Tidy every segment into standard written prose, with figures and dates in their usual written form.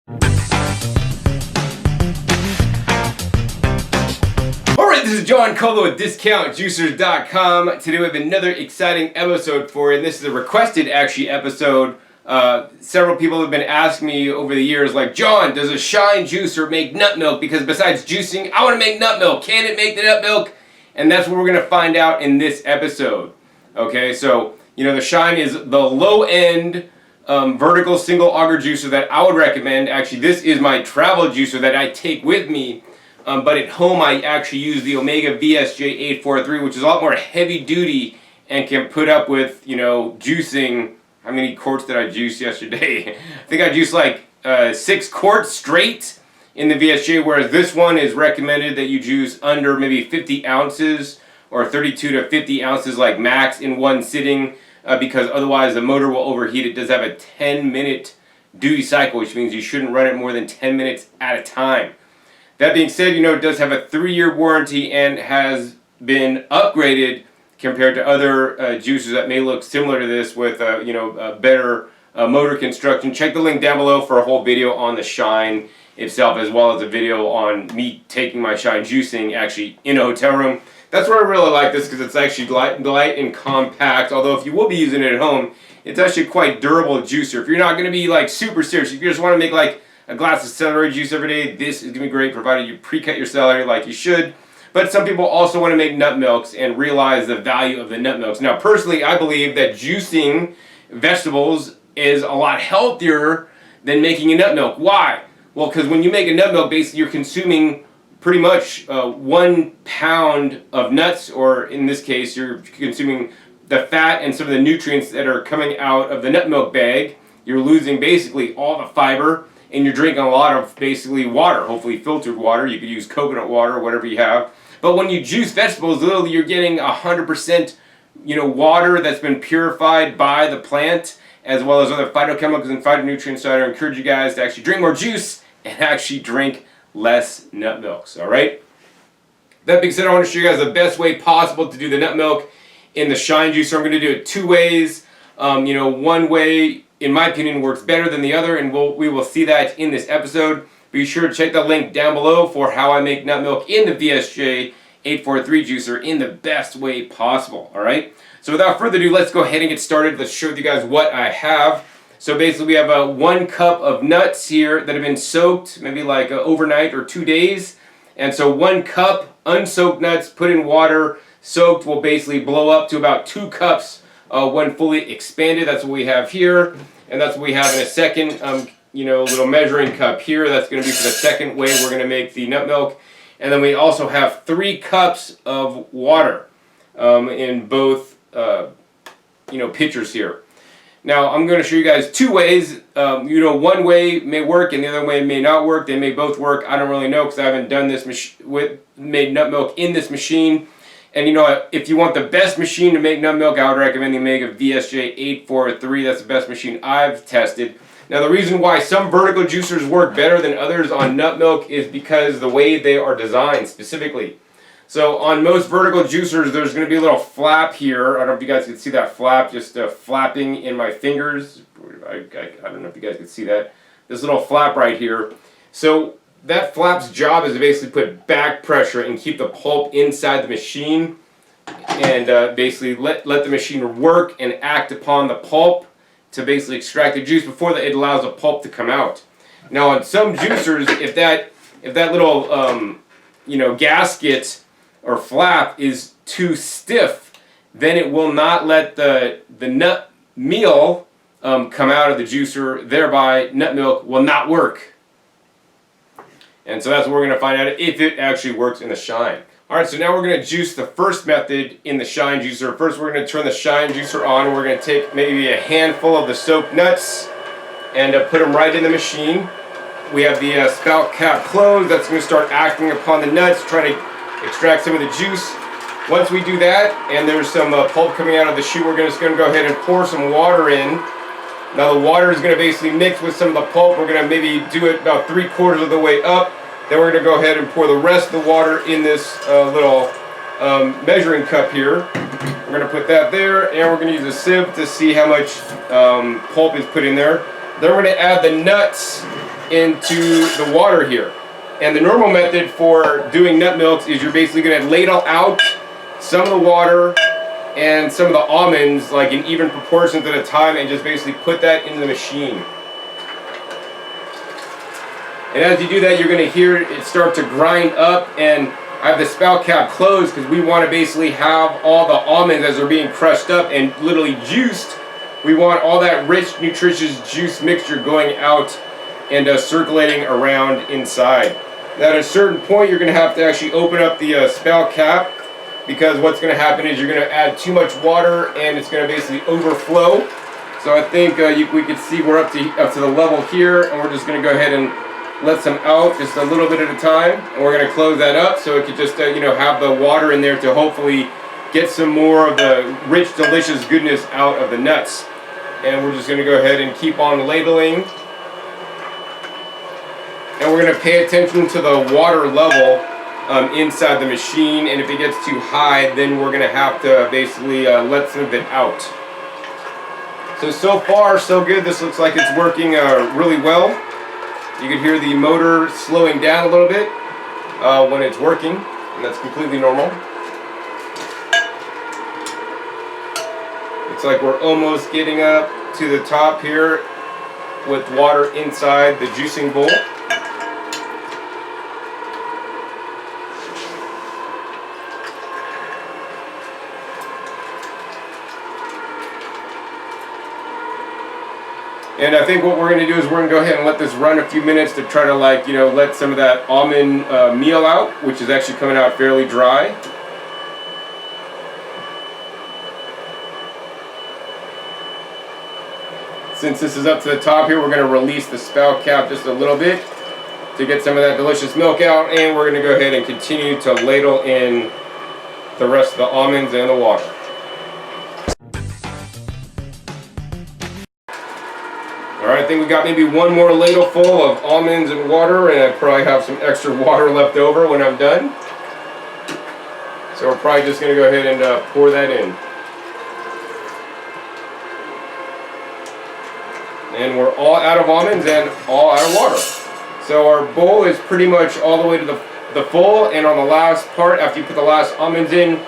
Alright, this is John Colo at DiscountJuicers.com. Today we have another exciting episode for you, and this is a requested episode. Several people have been asking me over the years, like, John, does a Shine juicer make nut milk? Because besides juicing, I want to make nut milk. Can it make the nut milk? And that's what we're going to find out in this episode. Okay, so, the Shine is the low-end vertical single auger juicer that I would recommend. Actually, this is my travel juicer that I take with me. But at home I actually use the Omega VSJ843, which is a lot more heavy duty and can put up with, juicing. How many quarts did I juice yesterday? I think I juiced like 6 quarts straight in the VSJ, whereas this one is recommended that you juice under maybe 50 ounces or 32 to 50 ounces like max in one sitting, because otherwise the motor will overheat. It does have a 10-minute duty cycle, which means you shouldn't run it more than 10 minutes at a time. That being said, it does have a 3-year warranty and has been upgraded compared to other juicers that may look similar to this with a better motor construction. Check the link down below for a whole video on the Shine itself, as well as a video on me taking my Shine juicing actually in a hotel room. That's where I really like this, because it's actually light and compact. Although if you will be using it at home, it's actually quite durable juicer. If you're not going to be like super serious, if you just want to make like a glass of celery juice every day, this is going to be great, provided you pre-cut your celery like you should. But some people also want to make nut milks and realize the value of the nut milks. Now, personally, I believe that juicing vegetables is a lot healthier than making a nut milk. Why? Well, because when you make a nut milk, basically you're consuming pretty much 1 pound of nuts, or in this case, you're consuming the fat and some of the nutrients that are coming out of the nut milk bag. You're losing basically all the fiber. And you're drinking a lot of basically water, hopefully filtered water. You could use coconut water or whatever you have. But when you juice vegetables, literally you're getting 100% water that's been purified by the plant, as well as other phytochemicals and phytonutrients. So I encourage you guys to actually drink more juice and actually drink less nut milks, all right? That being said, I want to show you guys the best way possible to do the nut milk in the Shine juicer. I'm going to do it 2 ways. One way, in my opinion, works better than the other, and we will see that in this episode. Be sure to check the link down below for how I make nut milk in the VSJ 843 juicer in the best way possible, alright? So without further ado, let's go ahead and get started. Let's show you guys what I have. So basically we have 1 cup of nuts here that have been soaked, maybe like overnight or 2 days. And so 1 cup unsoaked nuts put in water, soaked, will basically blow up to about 2 cups when fully expanded. That's what we have here. And that's what we have in a second, little measuring cup here. That's going to be for the second way we're going to make the nut milk. And then we also have 3 cups of water in both, pitchers here. Now, I'm going to show you guys 2 ways. One way may work and the other way may not work. They may both work. I don't really know, because I haven't done this made nut milk in this machine. And if you want the best machine to make nut milk, I would recommend the Omega VSJ843. That's the best machine I've tested. Now, the reason why some vertical juicers work better than others on nut milk is because the way they are designed specifically. So on most vertical juicers, there's going to be a little flap here. I don't know if you guys can see that flap, just flapping in my fingers. I don't know if you guys can see that. This little flap right here. So that flap's job is to basically put back pressure and keep the pulp inside the machine, and basically let the machine work and act upon the pulp to basically extract the juice before it allows the pulp to come out. Now on some juicers, if that little gasket or flap is too stiff, then it will not let the nut meal come out of the juicer, thereby nut milk will not work. And so that's what we're going to find out if it actually works in the Shine. Alright, so now we're going to juice the first method in the Shine juicer. First we're going to turn the Shine juicer on. We're going to take maybe a handful of the soaked nuts and put them right in the machine. We have the spout cap closed. That's going to start acting upon the nuts, trying to extract some of the juice. Once we do that, and there's some pulp coming out of the chute, we're just going to go ahead and pour some water in. Now the water is going to basically mix with some of the pulp. We're going to maybe do it about 3/4 of the way up. Then we're going to go ahead and pour the rest of the water in this little measuring cup here. We're going to put that there, and we're going to use a sieve to see how much pulp is put in there. Then we're going to add the nuts into the water here. And the normal method for doing nut milks is you're basically going to ladle out some of the water and some of the almonds like in even proportions at a time and just basically put that in the machine. And as you do that, you're going to hear it start to grind up, and I have the spout cap closed because we want to basically have all the almonds as they're being crushed up and literally juiced. We want all that rich, nutritious juice mixture going out and circulating around inside. Now at a certain point, you're going to have to actually open up the spout cap, because what's going to happen is you're going to add too much water and it's going to basically overflow. So I think we can see we're up to the level here, and we're just going to go ahead and let some out just a little bit at a time, and we're going to close that up so it could just have the water in there to hopefully get some more of the rich, delicious goodness out of the nuts. And we're just going to go ahead and keep on labeling, and we're going to pay attention to the water level inside the machine, and if it gets too high, then we're going to have to basically let some of it out. So far so good. This looks like it's working really well. You can hear the motor slowing down a little bit when it's working, and that's completely normal. Looks like we're almost getting up to the top here with water inside the juicing bowl. And I think what we're going to do is we're going to go ahead and let this run a few minutes to try to let some of that almond meal out, which is actually coming out fairly dry. Since this is up to the top here, we're going to release the spout cap just a little bit to get some of that delicious milk out, and we're going to go ahead and continue to ladle in the rest of the almonds and the water. Alright, I think we got maybe one more ladle full of almonds and water, and I probably have some extra water left over when I'm done. So we're probably just going to go ahead and pour that in. And we're all out of almonds and all out of water. So our bowl is pretty much all the way to the full, and on the last part, after you put the last almonds in,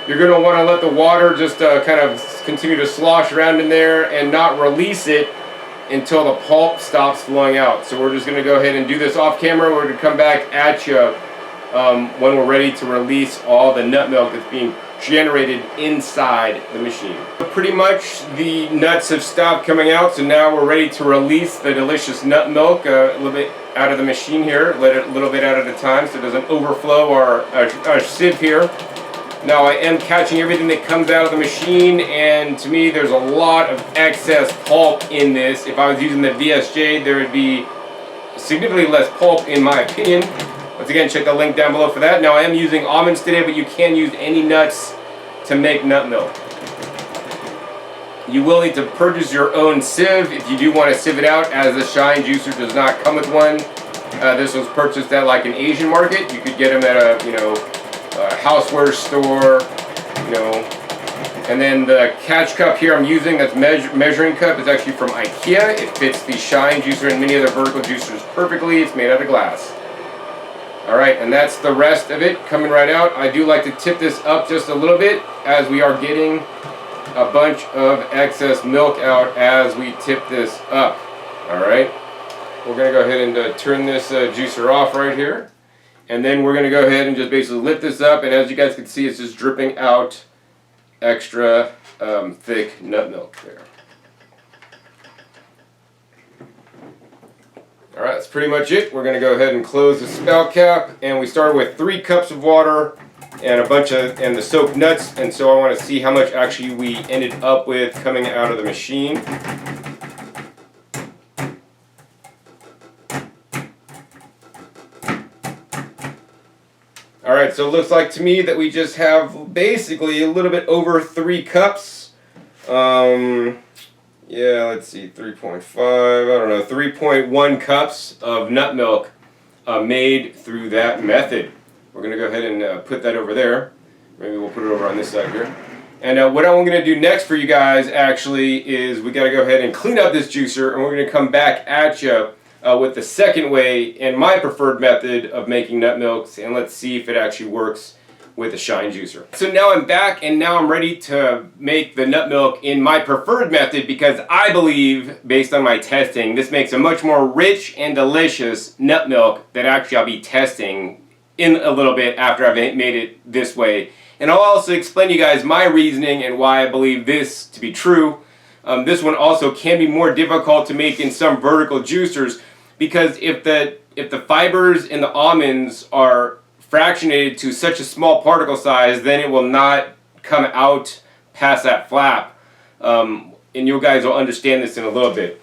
you're going to want to let the water just kind of continue to slosh around in there and not release it until the pulp stops flowing out. So we're just going to go ahead and do this off camera. We're going to come back at you when we're ready to release all the nut milk that's being generated inside the machine. Pretty much the nuts have stopped coming out, so now we're ready to release the delicious nut milk a little bit out of the machine here. Let it a little bit out at a time so it doesn't overflow our sieve here. Now I am catching everything that comes out of the machine, and to me there's a lot of excess pulp in this. If I was using the VSJ, there would be significantly less pulp in my opinion. Once again, check the link down below for that. Now I am using almonds today, but you can use any nuts to make nut milk. You will need to purchase your own sieve if you do want to sieve it out, as the Shine Juicer does not come with one. This was purchased at like an Asian market. You could get them at a houseware store, and then the catch cup here I'm using, that's measuring cup, is actually from IKEA. It fits the Shine Juicer and many other vertical juicers perfectly. It's made out of glass. Alright, and that's the rest of it coming right out. I do like to tip this up just a little bit as we are getting a bunch of excess milk out as we tip this up. Alright, we're going to go ahead and turn this juicer off right here. And then we're going to go ahead and just basically lift this up, and as you guys can see, it's just dripping out extra thick nut milk there. Alright, that's pretty much it. We're going to go ahead and close the spout cap, and we started with 3 cups of water and the soaked nuts, and so I want to see how much actually we ended up with coming out of the machine. Alright, so it looks like to me that we just have basically a little bit over 3 cups. Yeah, let's see, 3.5, I don't know, 3.1 cups of nut milk made through that method. We're going to go ahead and put that over there. Maybe we'll put it over on this side here. And what I'm going to do next for you guys actually is we got to go ahead and clean up this juicer, and we're going to come back at you with the second way and my preferred method of making nut milks, and let's see if it actually works with a shine juicer. So now I'm back, and now I'm ready to make the nut milk in my preferred method, because I believe, based on my testing, this makes a much more rich and delicious nut milk that actually I'll be testing in a little bit after I've made it this way. And I'll also explain to you guys my reasoning and why I believe this to be true. This one also can be more difficult to make in some vertical juicers, because if the fibers in the almonds are fractionated to such a small particle size, then it will not come out past that flap. And you guys will understand this in a little bit.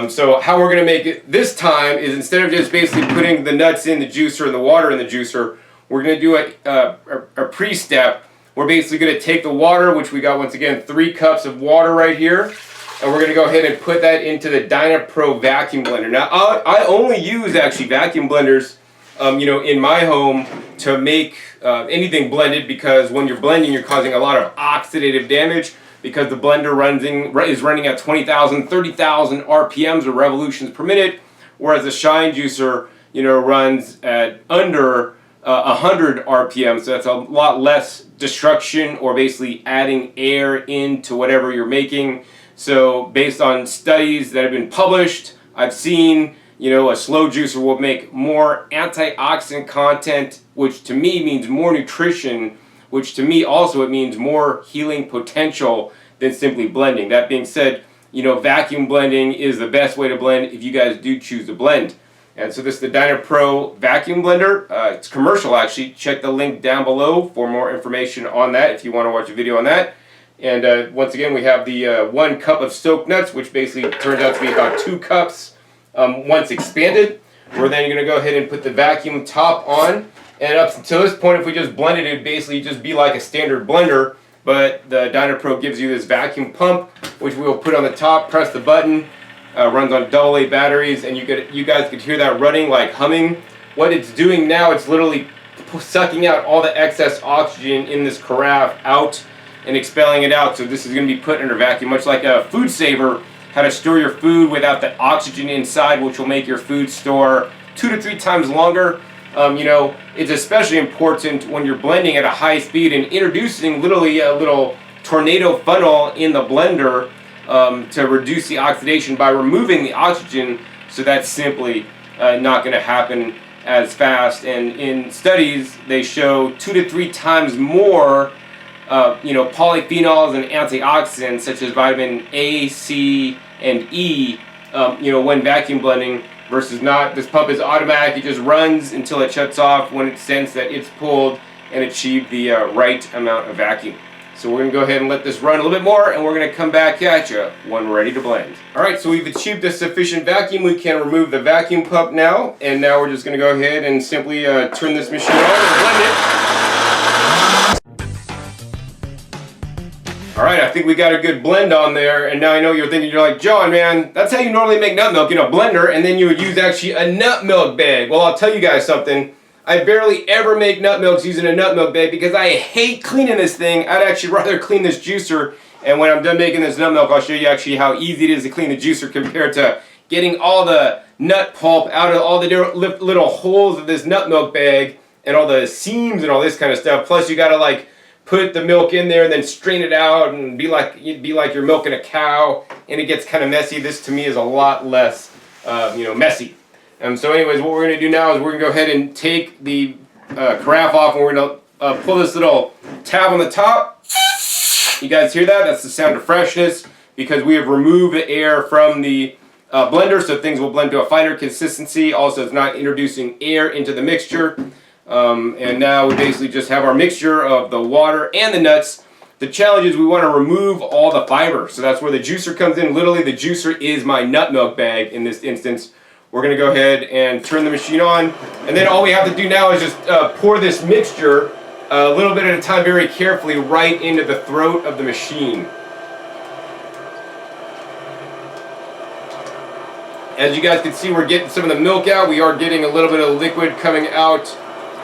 So how we're going to make it this time is, instead of just basically putting the nuts in the juicer and the water in the juicer, we're going to do a pre-step. We're basically going to take the water, which we got, once again, 3 cups of water right here, and we're going to go ahead and put that into the Dynapro vacuum blender. Now, I only use actually vacuum blenders in my home to make anything blended, because when you're blending, you're causing a lot of oxidative damage, because the blender is running at 20,000, 30,000 RPMs or revolutions per minute, whereas the shine juicer, runs at under 100 RPM, so that's a lot less destruction, or basically adding air into whatever you're making. So based on studies that have been published, I've seen a slow juicer will make more antioxidant content, which to me means more nutrition, which to me also it means more healing potential than simply blending. That being said, vacuum blending is the best way to blend if you guys do choose to blend. And so this is the Dynapro vacuum blender. It's commercial, actually. Check the link down below for more information on that if you want to watch a video on that. And once again, we have the 1 cup of soaked nuts, which basically turns out to be about 2 cups. Once expanded, we're then going to go ahead and put the vacuum top on, and up until this point, if we just blended it, would basically just be like a standard blender, but the Dynapro gives you this vacuum pump, which we will put on the top, press the button, runs on AA batteries, and you guys could hear that running like humming. What it's doing now, it's literally sucking out all the excess oxygen in this carafe out and expelling it out, so this is going to be put under vacuum, much like a food saver, how to store your food without the oxygen inside, which will make your food store 2 to 3 times longer. It's especially important when you're blending at a high speed and introducing literally a little tornado funnel in the blender to reduce the oxidation by removing the oxygen. So that's simply not going to happen as fast. And in studies, they show 2 to 3 times more polyphenols and antioxidants such as vitamin A, C, and E, when vacuum blending versus not. This pump is automatic. It just runs until it shuts off when it senses that it's pulled and achieved the right amount of vacuum. So we're going to go ahead and let this run a little bit more, and we're going to come back at you when we're ready to blend. Alright, so we've achieved a sufficient vacuum. We can remove the vacuum pump now, and now we're just going to go ahead and simply turn this machine on and blend it. Alright, I think we got a good blend on there, and now I know you're thinking, you're like, John, man, that's how you normally make nut milk, in a blender, and then you would use actually a nut milk bag. Well, I'll tell you guys something. I barely ever make nut milks using a nut milk bag because I hate cleaning this thing. I'd actually rather clean this juicer, and when I'm done making this nut milk, I'll show you actually how easy it is to clean the juicer compared to getting all the nut pulp out of all the little holes of this nut milk bag and all the seams and all this kind of stuff. Plus, you gotta like put the milk in there and then strain it out and be like you're milking a cow, and it gets kind of messy. This to me is a lot less messy. So anyways, what we're going to do now is we're going to go ahead and take the carafe off, and we're going to pull this little tab on the top. You guys hear that? That's the sound of freshness, because we have removed the air from the blender, so things will blend to a finer consistency. Also, it's not introducing air into the mixture. And now we basically just have our mixture of the water and the nuts. The challenge is we want to remove all the fiber, so that's where the juicer comes in. Literally, the juicer is my nut milk bag in this instance. We're going to go ahead and turn the machine on, and then all we have to do now is just pour this mixture a little bit at a time, very carefully, right into the throat of the machine. As you guys can see, we're getting some of the milk out. We are getting a little bit of liquid coming out,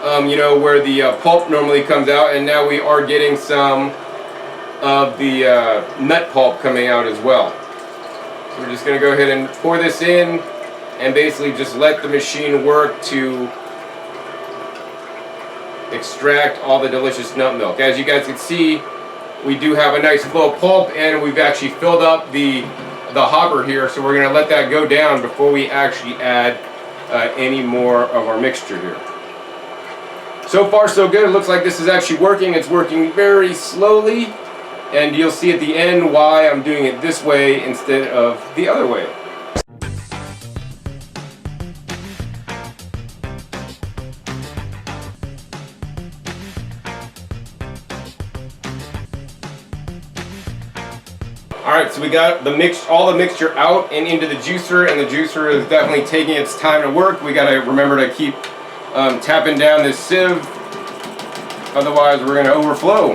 where the pulp normally comes out, and now we are getting some of the nut pulp coming out as well. So we're just going to go ahead and pour this in. and basically just let the machine work to extract all the delicious nut milk. As you guys can see, we do have a nice flow of pulp, and we've actually filled up the hopper here, so we're going to let that go down before we actually add any more of our mixture here. So far so good. It looks like this is actually working. It's working very slowly, and you'll see at the end why I'm doing it this way instead of the other way. Alright, so we got all the mixture out and into the juicer, and the juicer is definitely taking its time to work. We gotta remember to keep tapping down this sieve, otherwise we're gonna overflow.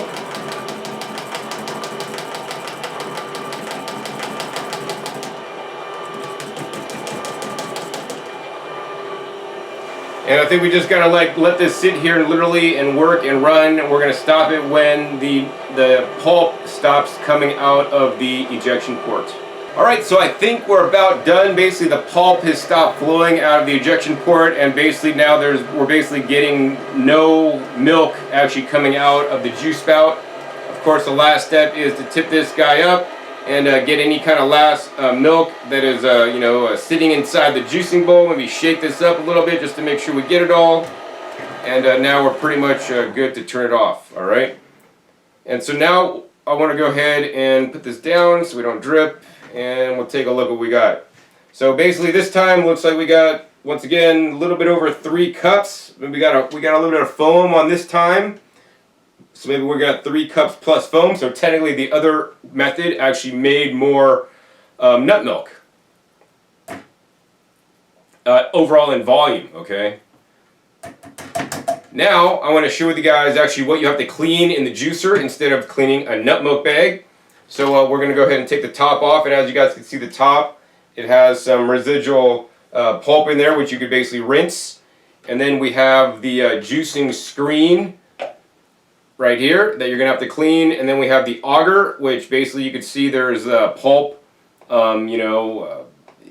And I think we just gotta let this sit here literally and work and run. We're gonna stop it when the pulp stops coming out of the ejection port. Alright, so I think we're about done. Basically the pulp has stopped flowing out of the ejection port, and basically now we're basically getting no milk actually coming out of the juice spout. Of course, the last step is to tip this guy up and get any kind of last milk that is sitting inside the juicing bowl. Maybe shake this up a little bit just to make sure we get it all. And now we're pretty much good to turn it off. All right. And so now I want to go ahead and put this down so we don't drip, and we'll take a look at what we got. So basically this time looks like we got, once again, a little bit over 3 cups. We got a little bit of foam on this time. So maybe we got 3 cups plus foam. So technically the other method actually made more nut milk overall in volume, okay? Now I want to share with you guys actually what you have to clean in the juicer instead of cleaning a nut milk bag. So we're going to go ahead and take the top off, and as you guys can see, the top, it has some residual pulp in there which you could basically rinse. And then we have the juicing screen right here that you're going to have to clean, and then we have the auger, which basically you can see there's pulp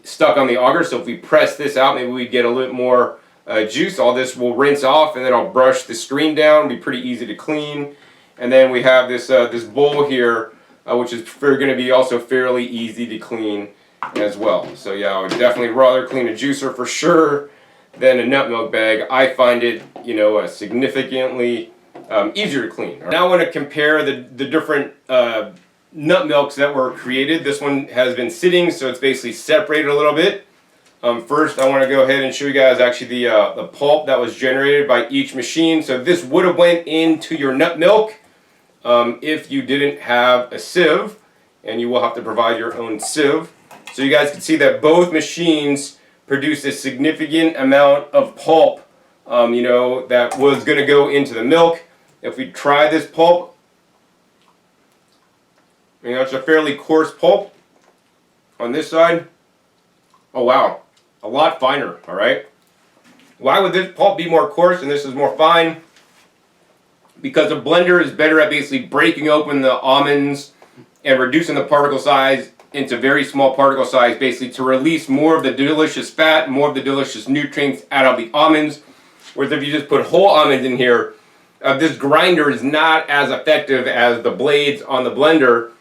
stuck on the auger. So if we press this out, maybe we get a little more juice. All this will rinse off, and then I'll brush the screen down. It'll be pretty easy to clean. And then we have this this bowl here, which is going to be also fairly easy to clean as well. So yeah, I would definitely rather clean a juicer for sure than a nut milk bag. I find it significantly easier to clean. Now I want to compare the different nut milks that were created. This one has been sitting, so it's basically separated a little bit. First, I want to go ahead and show you guys actually the pulp that was generated by each machine. So this would have went into your nut milk if you didn't have a sieve, and you will have to provide your own sieve. So you guys can see that both machines produced a significant amount of pulp, that was going to go into the milk. If we try this pulp, it's a fairly coarse pulp on this side. Oh wow, a lot finer, all right? Why would this pulp be more coarse and this is more fine? Because the blender is better at basically breaking open the almonds and reducing the particle size into very small particle size, basically to release more of the delicious fat, more of the delicious nutrients out of the almonds. Whereas if you just put whole almonds in here, this grinder is not as effective as the blades on the blender,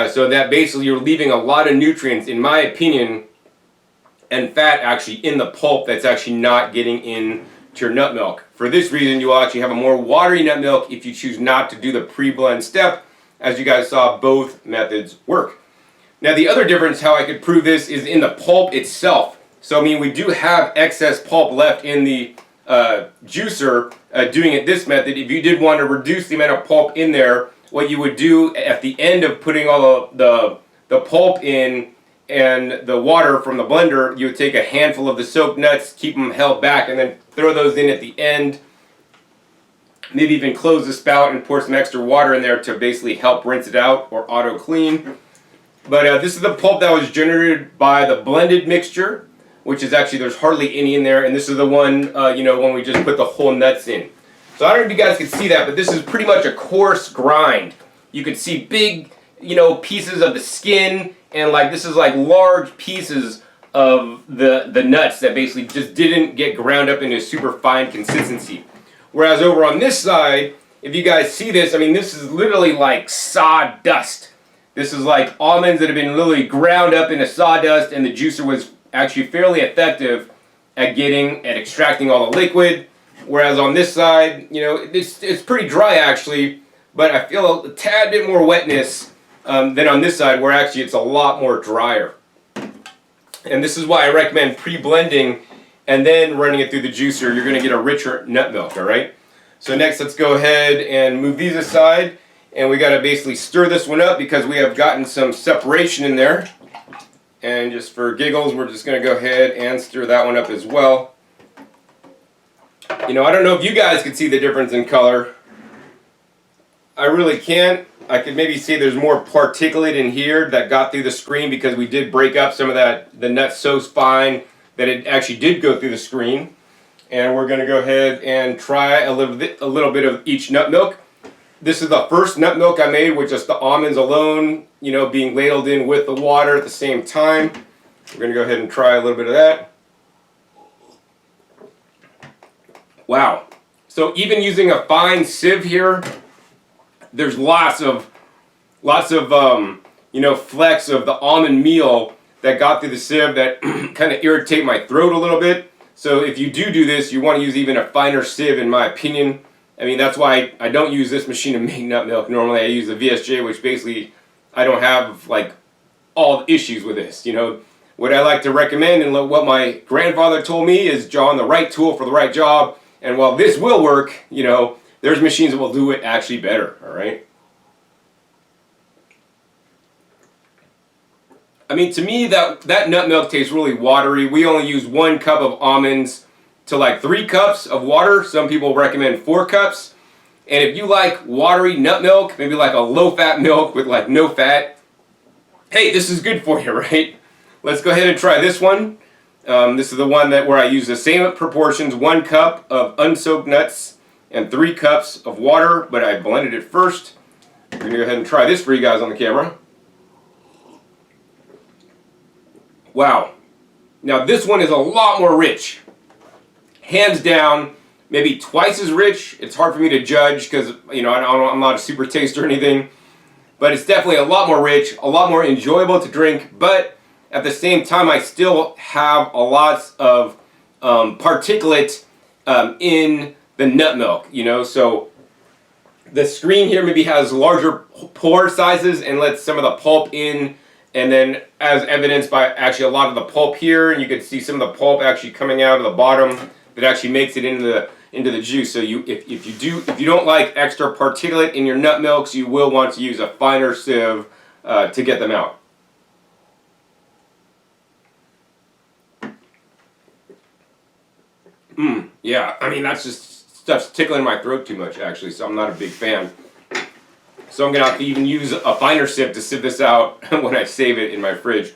so that basically you're leaving a lot of nutrients, in my opinion, and fat actually in the pulp that's actually not getting into your nut milk. For this reason, you will actually have a more watery nut milk if you choose not to do the pre-blend step. As you guys saw, both methods work. Now the other difference, how I could prove this, is in the pulp itself. So we do have excess pulp left in the juicer doing it this method. If you did want to reduce the amount of pulp in there, what you would do at the end of putting all the pulp in and the water from the blender, you would take a handful of the soaked nuts, keep them held back, and then throw those in at the end. Maybe even close the spout and pour some extra water in there to basically help rinse it out or auto clean. But this is the pulp that was generated by the blended mixture, which is actually, there's hardly any in there, and this is the one, when we just put the whole nuts in. So I don't know if you guys can see that, but this is pretty much a coarse grind. You can see big, pieces of the skin, and this is like large pieces of the nuts that basically just didn't get ground up into a super fine consistency. Whereas over on this side, if you guys see this, I mean, this is literally like sawdust. This is like almonds that have been literally ground up into sawdust, and the juicer was actually fairly effective at extracting all the liquid. Whereas on this side, you know, it's pretty dry actually, but I feel a tad bit more wetness than on this side, where actually it's a lot more drier. And this is why I recommend pre-blending and then running it through the juicer. You're going to get a richer nut milk, all right? So next, let's go ahead and move these aside. And we got to basically stir this one up because we have gotten some separation in there. And just for giggles, we're just going to go ahead and stir that one up as well. You know, I don't know if you guys can see the difference in color. I really can't. I could maybe say there's more particulate in here that got through the screen because we did break up some of the nuts so fine that it actually did go through the screen. And we're going to go ahead and try a little bit of each nut milk. This is the first nut milk I made with just the almonds alone, you know, being ladled in with the water at the same time. We're going to go ahead and try a little bit of that. Wow. So even using a fine sieve here, there's lots of you know, flecks of the almond meal that got through the sieve that kind of irritate my throat a little bit. So if you do this, you want to use even a finer sieve, in my opinion. I mean, that's why I don't use this machine to make nut milk. Normally I use the VSJ, which basically I don't have like all the issues with this. You know, what I like to recommend and what my grandfather told me is, John, the right tool for the right job. And while this will work, you know, there's machines that will do it actually better, all right? I mean, to me, that nut milk tastes really watery. We only use 1 cup of almonds to like 3 cups of water. Some people recommend 4 cups. And if you like watery nut milk, maybe like a low-fat milk with like no fat, hey, this is good for you, right? Let's go ahead and try this one. This is the one where I use the same proportions, 1 cup of unsoaked nuts and 3 cups of water, but I blended it first. We're going to go ahead and try this for you guys on the camera. Wow. Now this one is a lot more rich. Hands down, maybe twice as rich. It's hard for me to judge because, you know, I'm not a super taster or anything. But it's definitely a lot more rich, a lot more enjoyable to drink, but at the same time, I still have a lot of particulate in the nut milk, you know. So the screen here maybe has larger pore sizes and lets some of the pulp in, and then as evidenced by actually a lot of the pulp here, and you can see some of the pulp actually coming out of the bottom that actually makes it into the juice. So if you don't like extra particulate in your nut milks, you will want to use a finer sieve to get them out. Yeah, I mean, that's just stuff's tickling my throat too much actually, so I'm not a big fan. So I'm going to have to even use a finer sieve to sieve this out when I save it in my fridge.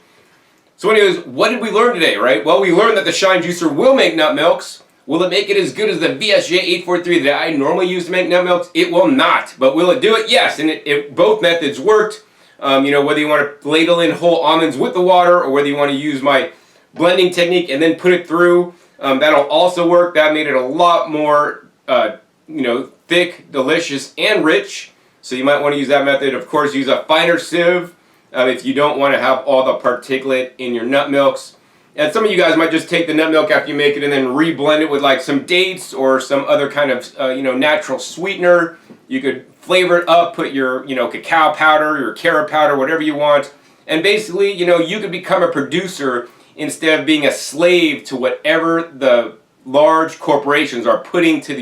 So anyways, what did we learn today, right? Well, we learned that the Shine Juicer will make nut milks. Will it make it as good as the VSJ 843 that I normally use to make nut milks? It will not. But will it do it? Yes, and both methods worked. You know, whether you want to ladle in whole almonds with the water or whether you want to use my blending technique and then put it through, that'll also work. That made it a lot more, you know, thick, delicious, and rich. So you might want to use that method. Of course, use a finer sieve if you don't want to have all the particulate in your nut milks. And some of you guys might just take the nut milk after you make it and then re-blend it with like some dates or some other kind of, you know, natural sweetener. You could flavor it up, put your, you know, cacao powder, your carrot powder, whatever you want. And basically, you know, you could become a producer instead of being a slave to whatever the large corporations are adding to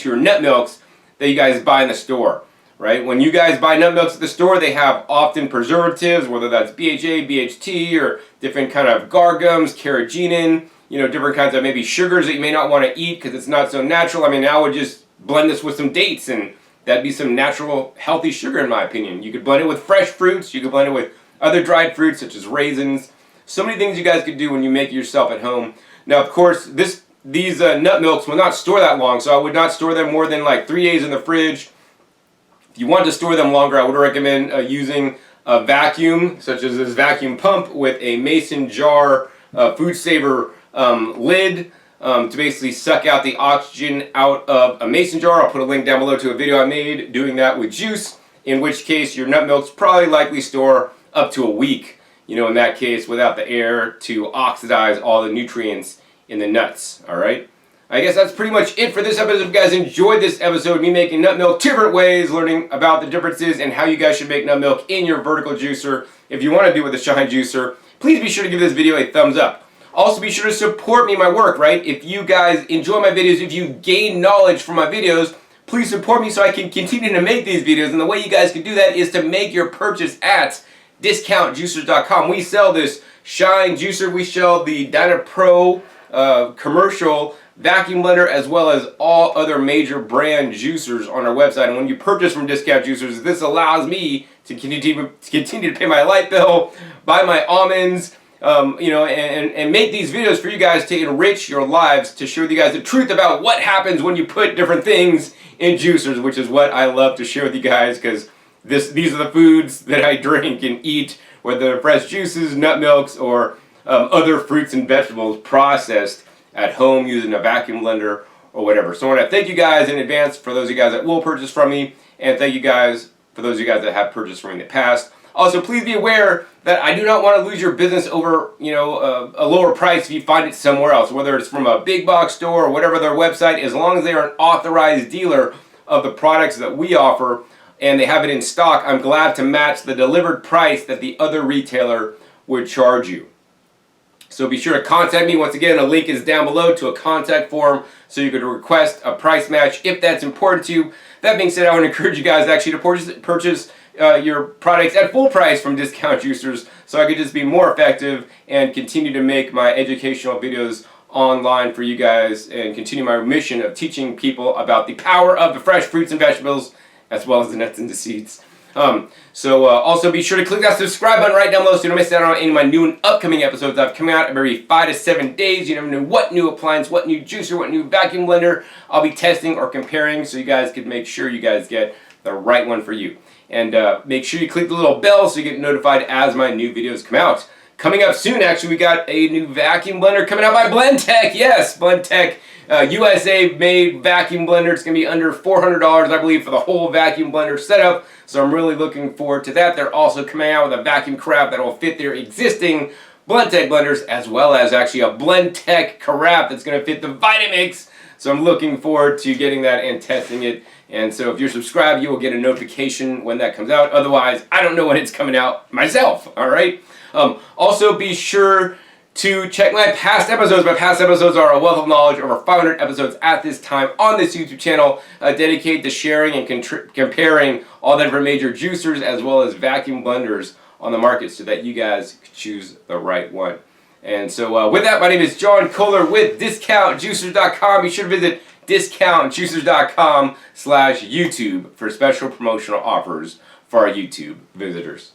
your nut milks that you guys buy in the store. Right? When you guys buy nut milks at the store, they have often preservatives, whether that's BHA, BHT, or different kind of gargums, carrageenan, you know, different kinds of maybe sugars that you may not want to eat because it's not so natural. I mean, I would just blend this with some dates and that'd be some natural, healthy sugar in my opinion. You could blend it with fresh fruits. You could blend it with other dried fruits such as raisins. So many things you guys could do when you make it yourself at home. Now, of course, these nut milks will not store that long, so I would not store them more than like 3 days in the fridge. If you want to store them longer, I would recommend using a vacuum, such as this vacuum pump with a mason jar food saver lid to basically suck out the oxygen out of a mason jar. I'll put a link down below to a video I made doing that with juice, in which case your nut milks probably likely store up to a week, in that case, without the air to oxidize all the nutrients in the nuts, all right? I guess that's pretty much it for this episode. If you guys enjoyed this episode, me making nut milk two different ways, learning about the differences and how you guys should make nut milk in your vertical juicer. If you want to do it with a Shine juicer, please be sure to give this video a thumbs up. Also, be sure to support me in my work, right? If you guys enjoy my videos, if you gain knowledge from my videos, please support me so I can continue to make these videos. And the way you guys can do that is to make your purchase at discountjuicers.com. We sell this Shine juicer. We sell the Dynapro commercial vacuum blender, as well as all other major brand juicers on our website. And when you purchase from Discount Juicers, this allows me to continue to pay my light bill, buy my almonds, and make these videos for you guys to enrich your lives, to share with you guys the truth about what happens when you put different things in juicers, which is what I love to share with you guys, because these are the foods that I drink and eat, whether they're fresh juices, nut milks, or other fruits and vegetables processed at home using a vacuum blender or whatever. So I want to thank you guys in advance for those of you guys that will purchase from me, and thank you guys for those of you guys that have purchased from me in the past. Also, please be aware that I do not want to lose your business over, a lower price if you find it somewhere else, whether it's from a big box store or whatever their website, as long as they are an authorized dealer of the products that we offer and they have it in stock, I'm glad to match the delivered price that the other retailer would charge you. So be sure to contact me. Once again, a link is down below to a contact form so you could request a price match if that's important to you. That being said, I would encourage you guys actually to purchase your products at full price from Discount Juicers so I could just be more effective and continue to make my educational videos online for you guys and continue my mission of teaching people about the power of the fresh fruits and vegetables as well as the nuts and the seeds. Also be sure to click that subscribe button right down below so you don't miss out on any of my new and upcoming episodes that have come out every 5 to 7 days. You never know what new appliance, what new juicer, what new vacuum blender I'll be testing or comparing, so you guys can make sure you guys get the right one for you. And make sure you click the little bell so you get notified as my new videos come out. Coming up soon, actually, we got a new vacuum blender coming out by Blendtec. Yes, Blendtec. USA-made vacuum blender. It's going to be under $400, I believe, for the whole vacuum blender setup. So I'm really looking forward to that. They're also coming out with a vacuum carafe that will fit their existing Blendtec blenders, as well as actually a Blendtec carafe that's going to fit the Vitamix. So I'm looking forward to getting that and testing it. And so if you're subscribed, you will get a notification when that comes out. Otherwise, I don't know when it's coming out myself, all right? Also, be sure to check my past episodes. My past episodes are a wealth of knowledge, over 500 episodes at this time on this YouTube channel, dedicated to sharing and comparing all the different major juicers as well as vacuum blenders on the market so that you guys can choose the right one. And so with that, my name is John Kohler with DiscountJuicers.com. Be sure to visit DiscountJuicers.com/YouTube for special promotional offers for our YouTube visitors.